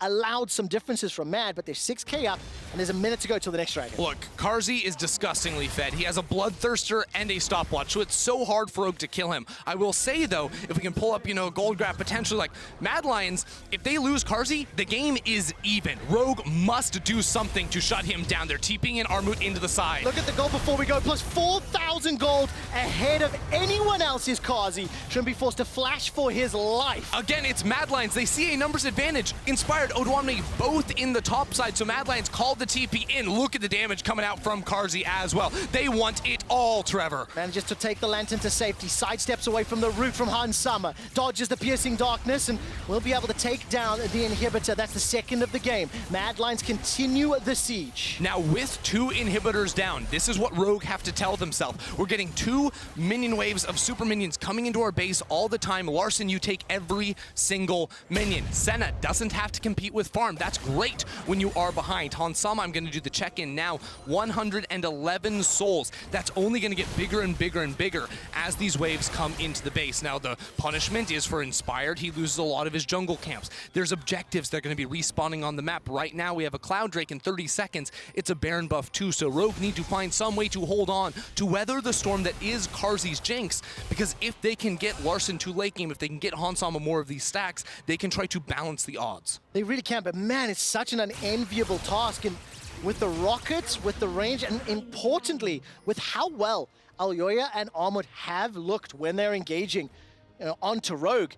allowed some differences from Mad, but they're 6k up and there's a minute to go till the next dragon. Look, Carzzy is disgustingly fed. He has a Bloodthirster and a stopwatch, so it's so hard for Rogue to kill him. I will say though, if we can pull up, gold grab potentially, like Mad Lions, if they lose Carzzy, the game is even. Rogue must do something to shut him down. They're TPing in Armut into the side. Look at the gold before we go, plus 4,000 gold ahead of anyone else's Carzzy. Trymbi forced to flash for his life. Again, it's Mad Lions. They see a numbers advantage. Inspired, Odoamne both in the top side, so Mad Lions called the TP in. Look at the damage coming out from Carzzy as well. They want it all, Trevor. Manages to take the Lantern to safety, sidesteps away from the root from Hansama, dodges the piercing darkness, and will be able to take down the inhibitor. That's the second of the game. Mad Lions continue the siege. Now with 2 inhibitors down, this is what Rogue have to tell themselves. We're getting 2 minion waves of super minions coming into our base all the time. Larssen, you take every single minion. Senna doesn't have to compete with farm. That's great when you are behind. Hansama, I'm going to do the check-in now. 111 souls. That's only going to get bigger and bigger and bigger as these waves come into the base. Now the punishment is for Inspired. He loses a lot of his jungle camps. There's objectives that are going to be respawning on the map. Right now we have a Cloud Drake in 30 seconds. It's a Baron buff too, so Rogue need to find some way to hold on to weather the storm that is Carzzy's Jinx, because if they can get Larssen to late game, if they can get Hansama more of these stacks, they can try to balance the odds. They really can, but man, it's such an unenviable task, and with the rockets, with the range, and importantly, with how well Elyoya and Armut have looked when they're engaging onto Rogue,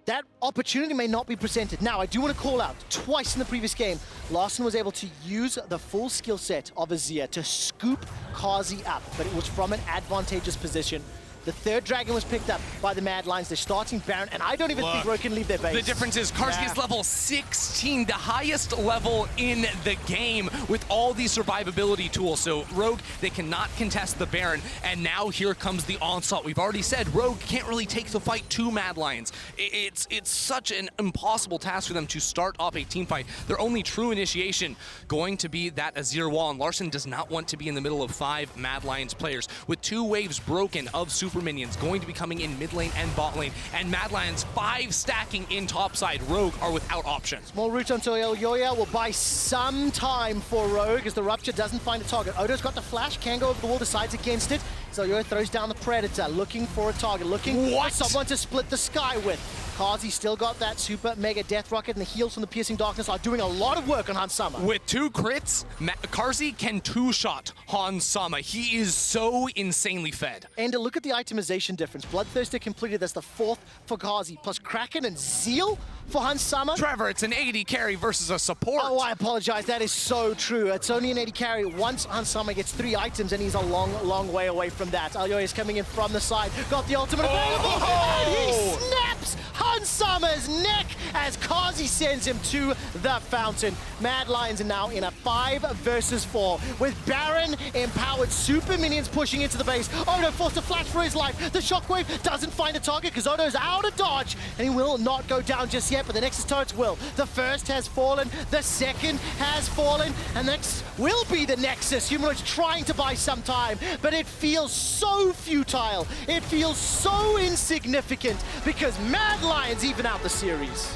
that opportunity may not be presented. Now, I do want to call out, twice in the previous game, Larssen was able to use the full skill set of Azir to scoop Carzzy up, but it was from an advantageous position. The third dragon was picked up by the Mad Lions. They're starting Baron, and I don't even think Rogue can leave their base. The difference is Carzzy is level 16, the highest level in the game with all these survivability tools. So Rogue, they cannot contest the Baron, and now here comes the onslaught. We've already said Rogue can't really take the fight to Mad Lions. It's such an impossible task for them to start off a team fight. Their only true initiation going to be that Azir wall, and Larssen does not want to be in the middle of 5 Mad Lions players. With 2 waves broken of super minions going to be coming in mid lane and bot lane, and Mad Lions 5 stacking in top side, Rogue are without options. Small route onto Elyoya will buy some time for Rogue as the Rupture doesn't find a target. Odo's got the flash, can go over the wall, decides against it. So Elyoya throws down the Predator, looking for a target, looking for someone to split the sky with. Carzzy still got that super mega death rocket, and the heals from the piercing darkness are doing a lot of work on Hansama. With 2 crits, Carzzy can 2-shot Hansama. He is so insanely fed. And look at the itemization difference. Bloodthirster completed, that's the 4th for Carzzy, plus Kraken and Zeal for Hansama. Trevor, it's an AD carry versus a support. Oh, I apologize. That is so true. It's only an AD carry once Hansama gets 3 items, and he's a long, long way away from that. Elyoya is coming in from the side. Got the ultimate available, and he snaps Hansama's neck as Carzzy sends him to the fountain. Mad Lions are now in a 5 versus 4 with Baron empowered super minions pushing into the base. Odo forced to flash for his life. The shockwave doesn't find a target because Odo's out of dodge, and he will not go down just yet, but the Nexus turrets will. The first has fallen, the second has fallen, and next will be the Nexus. Humanoid's trying to buy some time, but it feels so futile. It feels so insignificant because Mad Lions even out the series.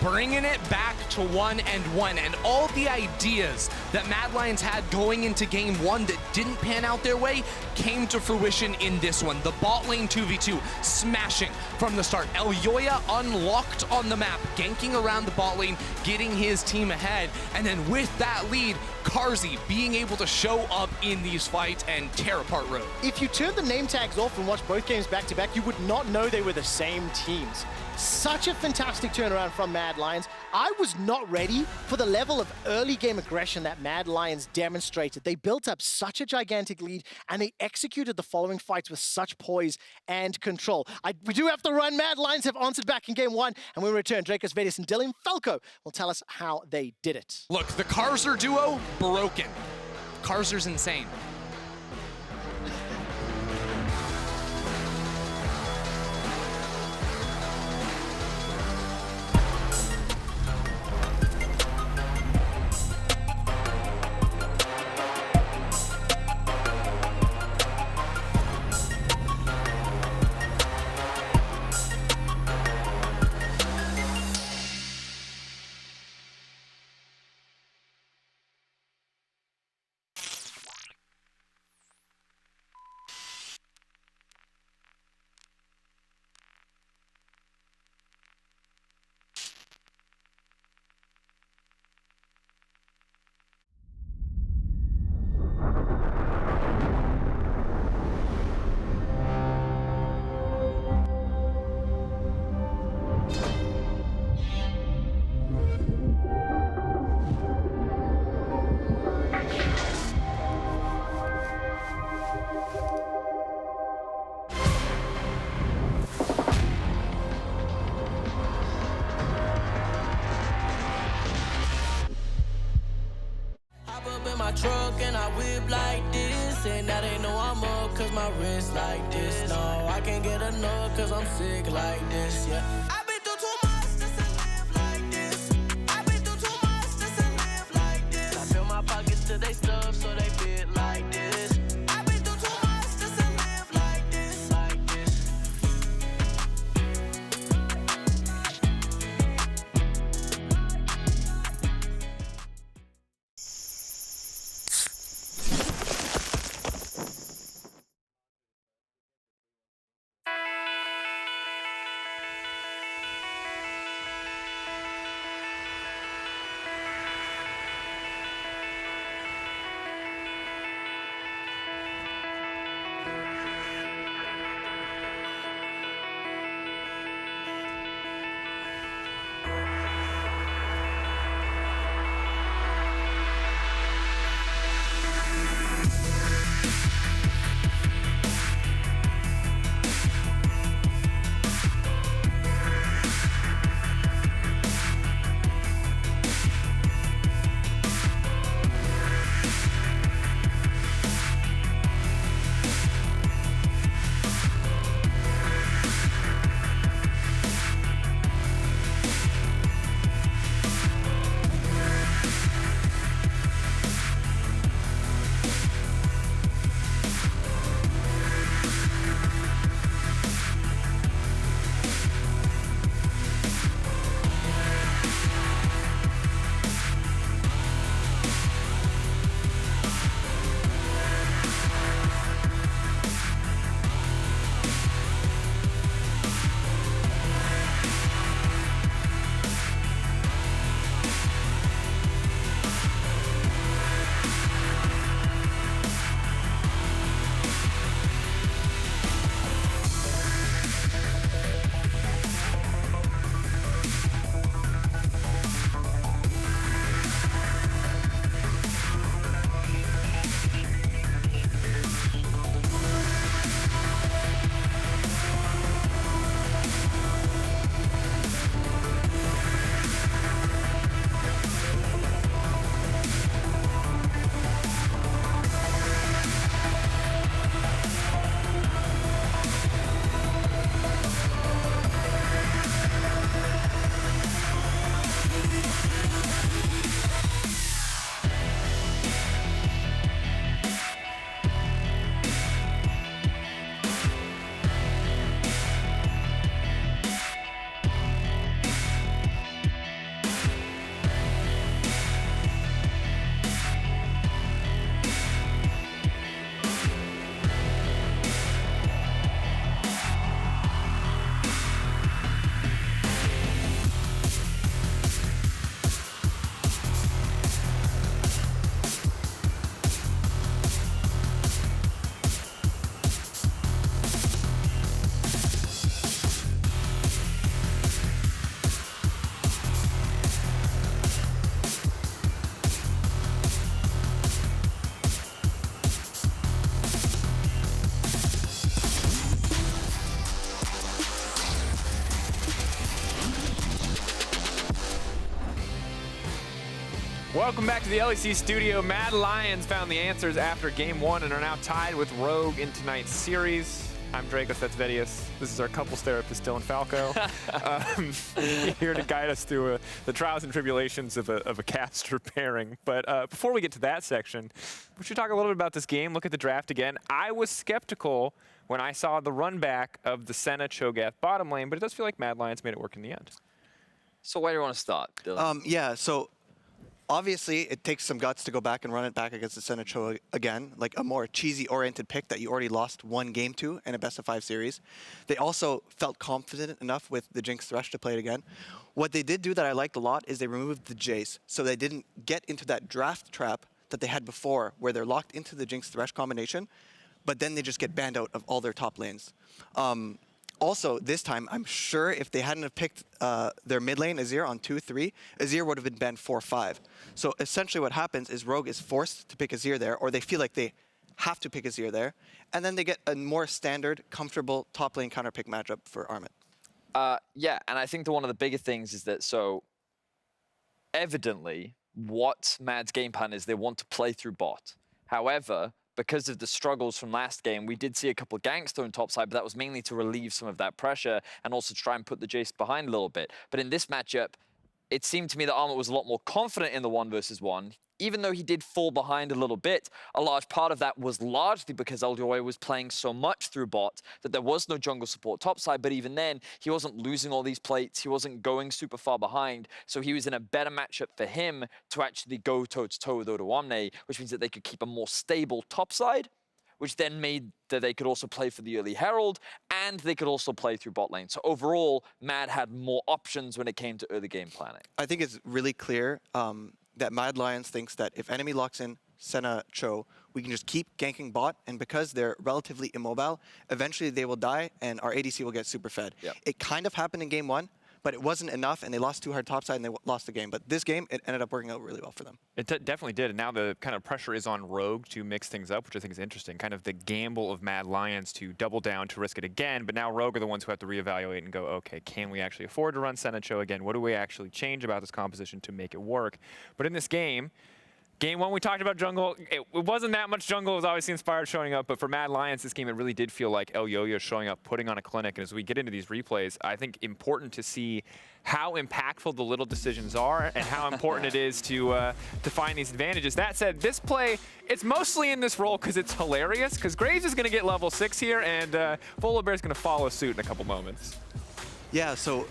Bringing it back to 1-1, and all the ideas that Mad Lions had going into game 1 that didn't pan out their way came to fruition in this one. The bot lane 2v2 smashing from the start. Elyoya unlocked on the map, ganking around the bot lane, getting his team ahead, and then with that lead, Carzzy being able to show up in these fights and tear apart Rogue. If you turn the name tags off and watch both games back to back, you would not know they were the same teams. Such a fantastic turnaround from Mad Lions. I was not ready for the level of early game aggression that Mad Lions demonstrated. They built up such a gigantic lead, and they executed the following fights with such poise and control. We do have to run. Mad Lions have answered back in game 1, and when we return, Drakos, Vedius, and Dylan Falco will tell us how they did it. Look, the Kaiser duo, broken. Karzer's insane. Truck and I whip like this, and now they know I'm up cause my wrist like this. No, I can't get enough cause I'm sick like this, yeah. I've been through too much just to live like this. I've been through too much just to live like this. I fill my pockets till they stuff so they fit like this. I've been through too much just to live like this, like this. Welcome back to the LEC studio. Mad Lions found the answers after game 1 and are now tied with Rogue in tonight's series. I'm Drakos, that's Vedius. This is our couples therapist, Dylan Falco. Here to guide us through the trials and tribulations of a caster pairing. But before we get to that section, we should talk a little bit about this game, look at the draft again. I was skeptical when I saw the run back of the Senna Cho'Gath bottom lane, but it does feel like Mad Lions made it work in the end. So where do you want to start, Dylan? Yeah, so obviously it takes some guts to go back and run it back against the Senna Cho again, like a more cheesy-oriented pick that you already lost 1 game to in a best-of-5 series. They also felt confident enough with the Jinx Thresh to play it again. What they did do that I liked a lot is they removed the Jace, so they didn't get into that draft trap that they had before, where they're locked into the Jinx Thresh combination, but then they just get banned out of all their top lanes. Also, this time, I'm sure if they hadn't have picked their mid lane, Azir, on 2-3, Azir would have been banned 4-5. So essentially what happens is Rogue is forced to pick Azir there, or they feel like they have to pick Azir there, and then they get a more standard, comfortable top lane counter pick matchup for Armut. Yeah, and I think one of the bigger things is that, so evidently, what Mad's game plan is they want to play through bot. However, because of the struggles from last game, we did see a couple of ganks thrown topside, but that was mainly to relieve some of that pressure and also to try and put the Jace behind a little bit. But in this matchup, it seemed to me that Armut was a lot more confident in the 1v1. Even though he did fall behind a little bit, a large part of that was largely because Elyoya was playing so much through bot that there was no jungle support topside, but even then, he wasn't losing all these plates, he wasn't going super far behind, so he was in a better matchup for him to actually go toe-to-toe with Odoamne, which means that they could keep a more stable topside, which then made that they could also play for the early Herald, and they could also play through bot lane. So overall, Mad had more options when it came to early game planning. I think it's really clear that Mad Lions thinks that if enemy locks in Senna Cho, we can just keep ganking bot, and because they're relatively immobile, eventually they will die and our ADC will get super fed. Yep. It kind of happened in game 1, but it wasn't enough, and they lost too hard topside and they lost the game. But this game, it ended up working out really well for them. It definitely did, and now the kind of pressure is on Rogue to mix things up, which I think is interesting. Kind of the gamble of Mad Lions to double down to risk it again, but now Rogue are the ones who have to reevaluate and go, okay, can we actually afford to run Senna Cho again? What do we actually change about this composition to make it work? But in this game, Game 1, we talked about jungle. It wasn't that much jungle. It was obviously Inspired showing up, but for Mad Lions, this game, it really did feel like Elyoya showing up, putting on a clinic. And as we get into these replays, I think important to see how impactful the little decisions are and how important it is to find these advantages. That said, this play, it's mostly in this role because it's hilarious, because Graves is going to get level 6 here, and Volibear is going to follow suit in a couple moments. Yeah, so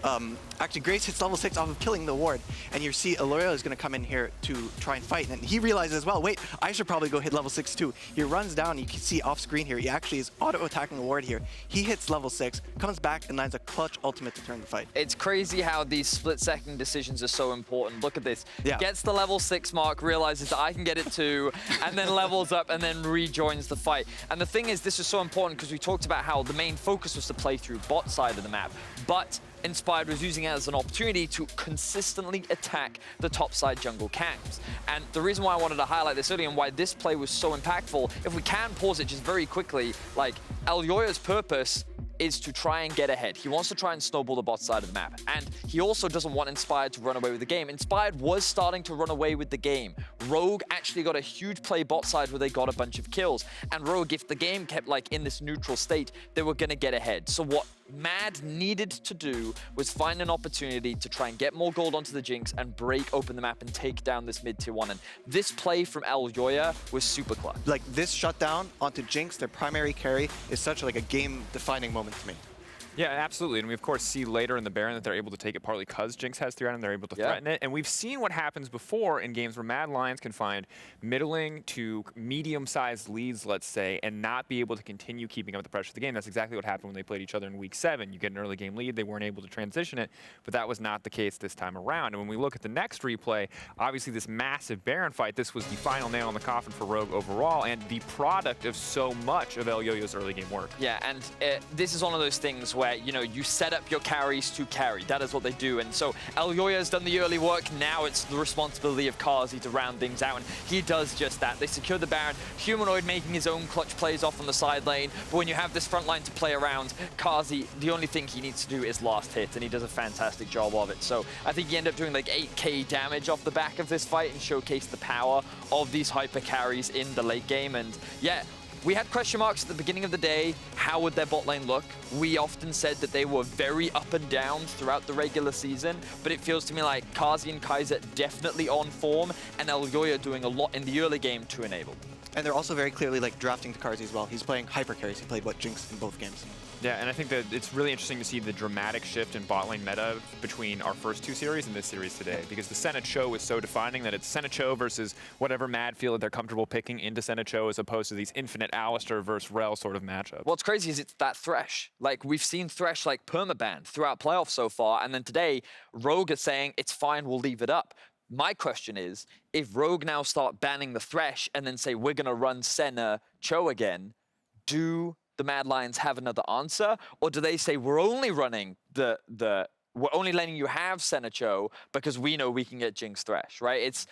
actually Grace hits level 6 off of killing the ward, and you see Elyoya is going to come in here to try and fight, and he realizes as well, wait, I should probably go hit level 6 too. He runs down, you can see off screen here, he actually is auto-attacking the ward here. He hits level 6, comes back and lands a clutch ultimate to turn the fight. It's crazy how these split-second decisions are so important. Look at this. Yeah. Gets the level 6 mark, realizes that I can get it too, and then levels up and then rejoins the fight. And the thing is, this is so important because we talked about how the main focus was to play through bot side of the map, but Inspired was using it as an opportunity to consistently attack the topside jungle camps. And the reason why I wanted to highlight this earlier and why this play was so impactful, if we can pause it just very quickly, like Elyoya's purpose is to try and get ahead. He wants to try and snowball the bot side of the map. And he also doesn't want Inspired to run away with the game. Inspired was starting to run away with the game. Rogue actually got a huge play bot side where they got a bunch of kills. And Rogue, if the game kept like in this neutral state, they were gonna get ahead. So what Mad needed to do was find an opportunity to try and get more gold onto the Jinx and break open the map and take down this mid-tier 1. And this play from Elyoya was super clutch. Like this shutdown onto Jinx, their primary carry, is such like a game-defining moment to me. Yeah, absolutely. And we, of course, see later in the Baron that they're able to take it partly because Jinx has 3 on them, they're able to threaten it. And we've seen what happens before in games where Mad Lions can find middling to medium-sized leads, let's say, and not be able to continue keeping up the pressure of the game. That's exactly what happened when they played each other in Week 7. You get an early game lead, they weren't able to transition it, but that was not the case this time around. And when we look at the next replay, obviously this massive Baron fight, this was the final nail in the coffin for Rogue overall, and the product of so much of Elyoya's early game work. Yeah, and this is one of those things where where, you know, you set up your carries to carry. That is what they do. And so Elyoya has done the early work. Now it's the responsibility of Carzzy to round things out, and he does just that. They secure the Baron. Humanoid making his own clutch plays off on the side lane, but when you have this front line to play around, Carzzy, the only thing he needs to do is last hit, and he does a fantastic job of it. So I think he ended up doing like 8k damage off the back of this fight and showcased the power of these hyper carries in the late game. And yeah, we had question marks at the beginning of the day. How would their bot lane look? We often said that they were very up and down throughout the regular season, but it feels to me like Carzzy and Kaiser definitely on form, and Elyoya doing a lot in the early game to enable them. And they're also very clearly like drafting to Carzzy as well. He's playing hyper carries. He played Jinx in both games. Yeah, and I think that it's really interesting to see the dramatic shift in bot lane meta between our first two series and this series today, because the Senna Cho is so defining that it's Senna Cho versus whatever mad field that they're comfortable picking into Senna Cho, as opposed to these infinite Alistair versus Rel sort of matchups. What's crazy is it's that Thresh. Like, we've seen Thresh like permaban throughout playoffs so far, and then today, Rogue is saying, it's fine, we'll leave it up. My question is, if Rogue now start banning the Thresh and then say, we're gonna run Senna Cho again, do the Mad Lions have another answer, or do they say we're only running we're only letting you have Senna Cho because we know we can get Jinx Thresh, right? It's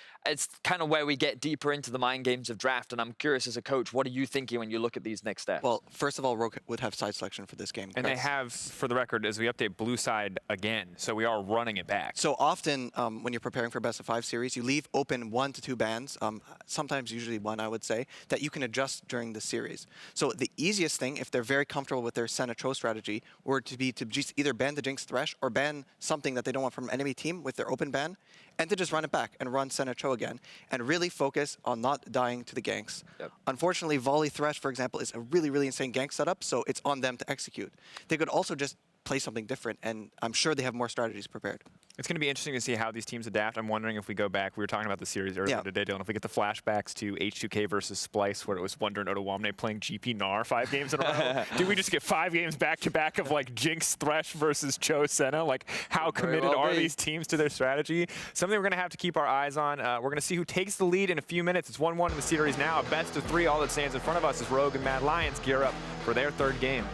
kind of where we get deeper into the mind games of draft, and I'm curious as a coach, what are you thinking when you look at these next steps? Well, first of all, Rogue would have side selection for this game. And they have, for the record, as we update blue side again, so we are running it back. So often, when you're preparing for best of 5 series, you leave open 1 to 2 bans, sometimes usually 1, I would say, that you can adjust during the series. So the easiest thing, if they're very comfortable with their Senna Cho strategy, were to be to just either ban the Jinx Thresh or ban something that they don't want from an enemy team with their open ban, and to just run it back and run Senna Cho again, and really focus on not dying to the ganks. Yep. Unfortunately, Volley Thresh, for example, is a really, really insane gank setup, so it's on them to execute. They could also just play something different, and I'm sure they have more strategies prepared. It's going to be interesting to see how these teams adapt. I'm wondering if we go back, we were talking about the series earlier today, Dylan, if we get the flashbacks to H2K versus Splice, where it was Wonder and Odoamne playing GP Gnar 5 games in a row. Do we just get 5 games back-to-back of like Jinx Thresh versus Cho Senna? Like, how committed are these teams to their strategy? Something we're going to have to keep our eyes on. We're going to see who takes the lead in a few minutes. It's 1-1 in the series now. A best of 3. All that stands in front of us is Rogue and Mad Lions gear up for their 3rd game.